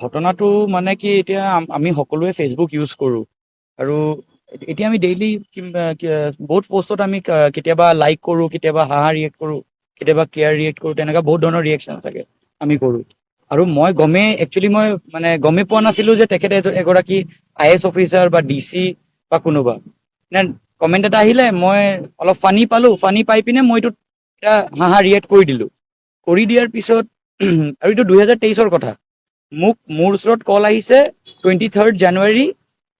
ঘটনাটো মানে কি এতিয়া আমি সকলোৱে ফেচবুক ইউজ কৰোঁ আৰু এতিয়া আমি ডেইলি বহুত পষ্টত আমি কেতিয়াবা লাইক কৰোঁ, কেতিয়াবা হাঁহা ৰিয়েক্ট কৰোঁ, কেতিয়াবা কেয়াৰ ৰিয়েক্ট কৰোঁ, তেনেকুৱা বহুত ধৰণৰ ৰিয়েকশ্যন থাকে আমি কৰোঁ। আৰু মই একচুৱেলি মই মানে গমেই পোৱা নাছিলোঁ যে তেখেতে এগৰাকী IAS অফিচাৰ বা DC বা কোনোবা। কমেণ্ট এটা আহিলে, মই অলপ ফানি পালোঁ, ফানি পাই পিনে মই এইটোত এটা হাঁহা ৰিয়েক্ট কৰি দিলোঁ। কৰি দিয়াৰ পিছত আৰু এইটো 2023ৰ কথা, মোৰ ওচৰত কল আহিছে 23 জানুৱাৰী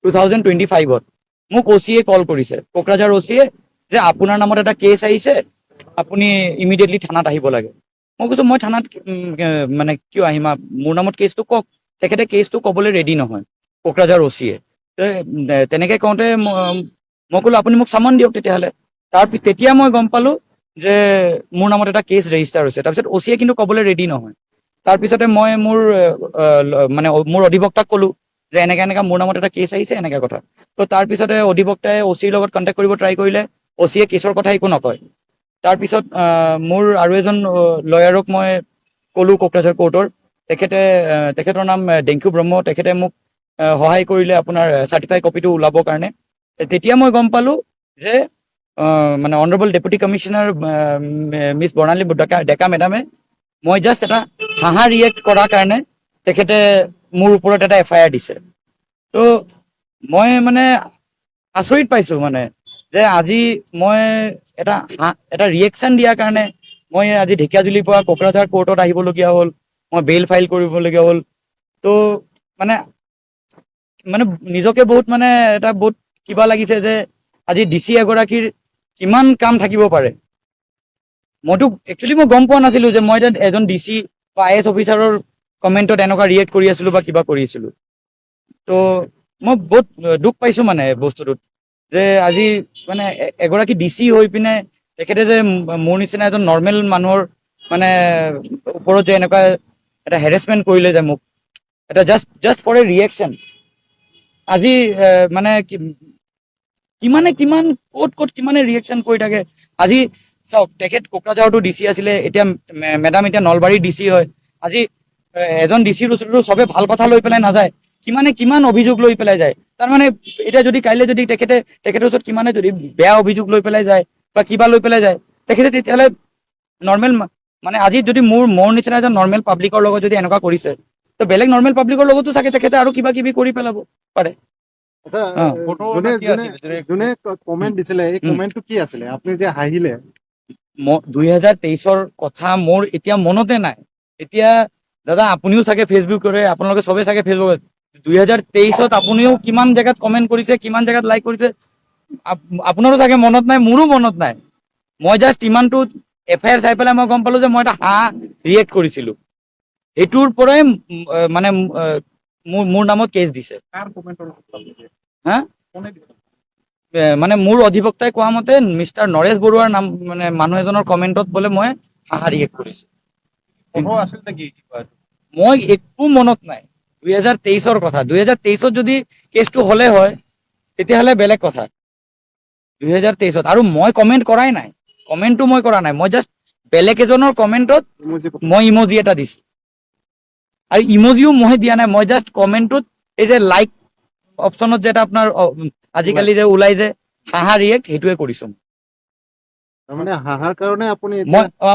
2025। মোক OC-য়ে কল কৰিছে, কোকৰাঝাৰ OC-য়ে, যে আপোনাৰ নামত এটা কেছ আহিছে, আপুনি ইমিডিয়েটলি থানাত আহিব লাগে। মই কৈছোঁ মই থানাত মানে কিয় আহিম, মোৰ নামত কেছটো কওক। তেখেতে কেছটো ক'বলৈ ৰেডি নহয়, কোকৰাঝাৰ OC-য়ে। তেনেকৈ কওঁতে মই ক'লো আপুনি মোক চামন দিয়ক তেতিয়াহ'লে। তেতিয়া মই গম পালোঁ যে মোৰ নামত এটা কেছ ৰেজিষ্টাৰ হৈছে। তাৰপিছত OC-য়ে কিন্তু ক'বলৈ ৰেডি নহয়। তাৰপিছতে মই মোৰ অধিবক্তাক ক'লো যে এনেকা মোৰ নামত এটা কেছ আহিছে, এনেকা কথা। তো তাৰপিছতে অধিবক্তাই OC-ৰ লগত কণ্টেক্ট কৰিব ট্ৰাই কৰিলে, OC-য়ে কেছৰ কথা একো নকয়। তাৰপিছত মোৰ আৰু এজন লয়াৰক মই ক'লো কোকৰাঝাৰ কোৰ্টৰ, তেখেতৰ নাম ডেংকু ব্ৰহ্ম। তেখেতে মোক সহায় কৰিলে আপোনাৰ চাৰ্টিফাই কপিটো ওলাবৰ কাৰণে। তেতিয়া মই গম পালোঁ যে মানে অনাৰেবল ডেপুটি কমিশ্যনাৰ মিছ বৰ্ণালী ডেকা মেডামে মই জাষ্ট এটা হাঁহা ৰিয়েক্ট কৰাৰ কাৰণে তেখেতে মোৰ ওপৰত এটা FIR দিছে। তো মই মানে আচৰিত পাইছোঁ মানে যে আজি মই এটা ৰিয়েকশ্যন দিয়াৰ কাৰণে মই আজি ঢেকীয়াজুলিৰ পৰা কোকৰাঝাৰ কোৰ্টত আহিবলগীয়া হ'ল, মই বেইল ফাইল কৰিবলগীয়া হ'ল। তো মানে নিজকে বহুত এটা বহুত কিবা লাগিছে যে আজি DC এগৰাকীৰ কিমান কাম থাকিব পাৰে। একচুৱেলি মই গম পোৱা নাছিলোঁ যে মই এজন DC বা IAS অফিচাৰৰ কমেণ্টত এনেকুৱা ৰিয়েক্ট কৰি আছিলোঁ বা কিবা কৰি আছিলোঁ। তো মই বহুত দুখ পাইছোঁ মানে বস্তুটোত, যে আজি মানে এগৰাকী DC হৈ পিনে তেখেতে যে মোৰ নিচিনা এজন নৰ্মেল মানুহৰ মানে ওপৰত যে এনেকুৱা এটা হেৰেচমেণ্ট কৰিলে যে মোক, এটা জাষ্ট ফৰ এ ৰিয়েকশ্যন। আজি মানে কিমান ক'ত কিমানে ৰিয়েকশ্যন কৰি থাকে। আজি চাওক, তেখেত কোকৰাঝাৰতো DC আছিলে, এতিয়া মেডাম এতিয়া নলবাৰীৰ DC হয়। আজি এজন DCৰ ওচৰতো চবে ভাল কথা লৈ পেলাই নাযায়, কিমান অভিযোগ লৈ পেলাই যায়। তাৰমানে এতিয়া যদি কাইলৈ যদি তেখেতৰ ওচৰত কিমানে যদি বেয়া অভিযোগ লৈ পেলাই যায় বা কিবা লৈ পেলাই যায়, তেখেতে তেতিয়াহ'লে নৰ্মেল মানে আজি যদি মোৰ নিচিনা এজন নৰ্মেল পাব্লিকৰ লগত যদি এনেকুৱা কৰিছে, তো বেলেগ নৰ্মেল পাব্লিকৰ লগতো চাগে তেখেতে আৰু কিবা কিবি কৰি পেলাব পাৰে। আচ্ছা, যোনে কমেণ্ট দিছিলে, এই কমেণ্টটো কি আছিলে? আপুনি যে হাঁহিলে। 2023ৰ কথা মোৰ এতিয়া মনতে নাই। এতিয়া দাদা আপুনিও চাগে ফেচবুক কৰে, আপোনালোকে চবে চাগে ফেচবুকত 2023ত আপুনিও কিমান জেগাত কমেণ্ট কৰিছে, কিমান জেগাত লাইক কৰিছে, আপোনাৰো চাগে মনত নাই, মোৰো মনত নাই। মই জাষ্ট ইমানটো FIR চাই পেলাই মই গম পালোঁ যে মই এটা হাঁহা ৰিয়েক্ট কৰিছিলোঁ। সেইটোৰ পৰাই মানে মোৰ নামত কেছ দিছে। হা, মানে মোৰ অধিবক্তাই কোৱা মতে মিষ্টাৰ নৰেশ বৰুৱাৰ নাম, মানে মানুহ এজনৰ কমেণ্টত বোলে মই হাঁহা ৰিয়েক্ট কৰিছোঁ। মই একো মনত নাই। 2023ৰ কথা, 2023ত যদি কেছটো হ'লে হয় তেতিয়াহ'লে বেলেগ কথা। 2023ত আৰু মই কমেণ্ট কৰাই নাই, কমেণ্টটো মই কৰা নাই। মই জাষ্ট বেলেগ এজনৰ কমেণ্টত মই ইমজি এটা দিছোঁ, আৰু ইমজিও মই দিয়া নাই। মই জাষ্ট কমেণ্টটোত এই যে লাইক অপশ্যনত যে এটা আপোনাৰ আজিকালি যে ওলাই যে হাঁহা ৰিয়েক্ট, সেইটোৱে কৰিছোঁ। মানে হাঁহাৰ কাৰণে আপুনি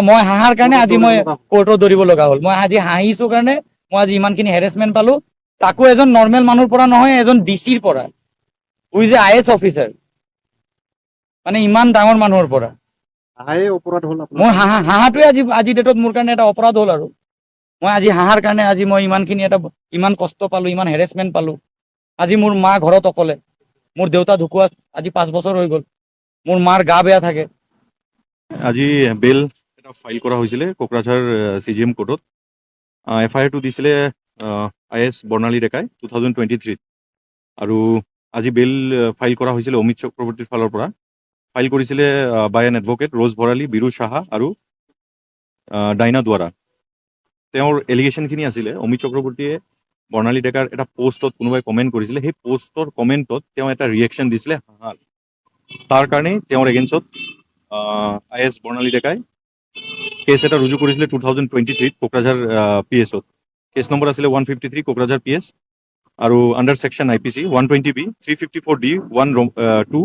মই হাঁহাৰ কাৰণে আজি মই কোৰ্টত দৌৰিব লগা হ'ল। মই আজি হাঁহিছো কাৰণে মই আজি ইমানখিনি হেৰেচমেণ্ট পালোঁ, তাকো এজন নৰ্মেল মানুহৰ পৰা নহয়, এজন DCৰ পৰা, উই যে IAS অফিচাৰ, মানে ইমান ডাঙৰ মানুহৰ পৰা। অপৰাধ হ'ল মোৰ হাঁহাটোৱে আজি ডেটত মোৰ কাৰণে এটা অপৰাধ হ'ল। আৰু মই আজি হাঁহাৰ কাৰণে আজি মই ইমান কষ্ট পালোঁ, ইমান হেৰেচমেণ্ট পালোঁ। আজি মোৰ মা ঘৰত অকলে, মোৰ দেউতা ঢুকুৱা আজি 5 বছৰ হৈ গ'ল, মোৰ মাৰ গা বেয়া থাকে। আজি বেল এটা ফাইল কৰা হৈছিলে কোকৰাঝাৰ CGM কোৰ্টত। FIR-টো দিছিলে IAS বৰ্ণালী ডেকাই 2023। আৰু আজি বেল ফাইল কৰা হৈছিলে অমিত চক্ৰৱৰ্তীৰ ফালৰ পৰা। ফাইল কৰিছিলে বাই এন এডভকেট ৰোজ ভৰালী, বিৰু সাহা আৰু ডাইনা দুৱাৰা। তেওঁৰ এলিগেশ্যনখিনি আছিলে অমিত চক্ৰৱৰ্তীয়ে বৰ্ণালী ডেকাৰ এটা পোষ্টত কোনোবাই কমেণ্ট কৰিছিলে, সেই পোষ্টৰ কমেণ্টত তেওঁ এটা ৰিয়েকশ্যন দিছিলে হাঁহাৰ। তাৰ কাৰণে তেওঁৰ এগেইনষ্টত IAS বৰ্ণালী ডেকাই কেছ এটা ৰুজু কৰিছিলে 2023 কোকৰাঝাৰ PSত। কেছ নম্বৰ আছিলে 153 কোকৰাঝাৰ PS আৰু under section IPC 120B 354D 1 2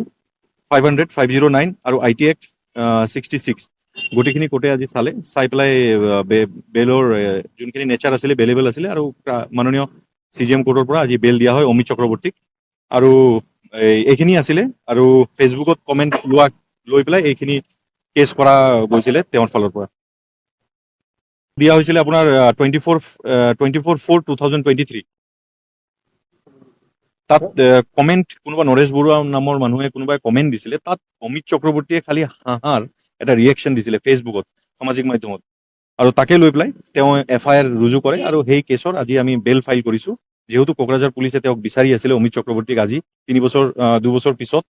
500 509 আৰু IT Act 66 গোটেইখিনি কোৰ্টে আজি চাই পেলাই বেলৰ যোনখিনি নেচাৰ আছিলে বেলেবল আছিলে আৰু মাননীয় CGM কোৰ্টৰ পৰা আজি বেল দিয়া হয় অমিত চক্ৰৱৰ্তীক আৰু এইখিনি আছিলে আৰু ফেচবুকত কমেণ্ট লৈ পেলাই এইখিনি কেছ কৰা গৈছিলে তেওঁৰ ফালৰ পৰা দিয়া হৈছিলে আপোনাৰ 24/4/2023 তাত কমেণ্ট কোনোবা নৰেশ বৰুৱা নামৰ মানুহে কোনোবাই কমেণ্ট দিছিলে তাত অমিত চক্ৰৱৰ্তীয়ে খালি হাঁহাৰ এটা ৰিয়েকশ্যন দিছিলে ফেচবুকত সামাজিক মাধ্যমত আৰু তাকে লৈ পেলাই তেওঁ FIR ৰুজু কৰে আৰু সেই কেছৰ আজি আমি বেল ফাইল কৰিছোঁ যিহেতু কোকৰাঝাৰ পুলিচে তেওঁক বিচাৰি আছিলে অমিত চক্ৰৱৰ্তীক আজি 2 বছৰ পিছত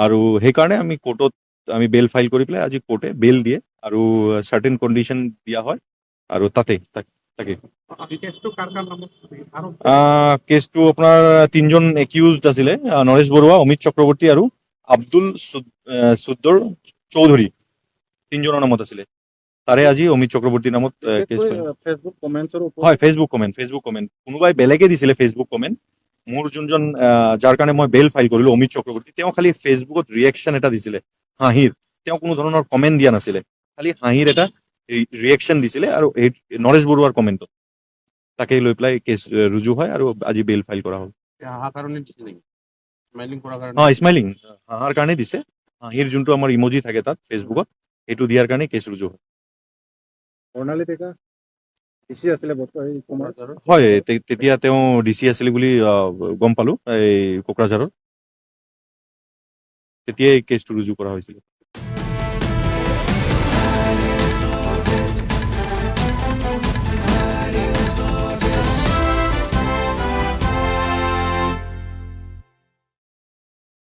আৰু সেইকাৰণে আমি কোৰ্টত আমি বেল ফাইল কৰি পেলাই আজি কোৰ্টে বেল দিয়ে আৰু চাৰ্টেন কণ্ডিশ্যন দিয়া হয় আৰু তাকে কেছটো আপোনাৰ 3জন একিউজড আছিলে নৰেশ বৰুৱা অমিত চক্ৰৱৰ্তী আৰু আব্দুল চুদ্দৰ চৌধুৰী 3জনৰ নামত আছিলে তাৰে আজি অমিত চক্ৰৱৰ্তীৰ নামত কেছ ফেচবুক কমেণ্টছৰ ওপৰত হয় ফেচবুক কমেণ্ট কোনোবাই বেলেগে দিছিলে ফেচবুক কমেণ্ট মোৰ যোনজন যাৰ কাৰণে মই বেল ফাইল কৰিলোঁ অমিত চক্ৰৱৰ্তী তেওঁ খালি ফেচবুকত ৰিয়েকশ্যন এটা দিছিলে হাঁহিৰ তেওঁ কোনো ধৰণৰ কমেণ্ট দিয়া নাছিলে খালি হাঁহিৰ এটা ৰিয়েকশ্যন দিছিলে আৰু এই নৰেশ বৰুৱাৰ কমেণ্টত তাকে লৈ পেলাই কেছ ৰুজু হয় আৰু আজি বেল ফাইল কৰা হ'ল স্মাইলিং হাঁহাৰ কাৰণে দিছে হাঁহিৰ যোনটো আমাৰ ইমজি থাকে তাত ফেচবুকত সেইটো দিয়াৰ কাৰণে কেছ ৰুজু হয় বৰ্ণালী ডেকা DC আছিলে কোকৰাঝাৰৰ হয় তেতিয়া তেওঁ DC আছিলে বুলি গম পালোঁ এই কোকৰাঝাৰৰ তেতিয়াই কেছটো ৰুজু কৰা হৈছিলে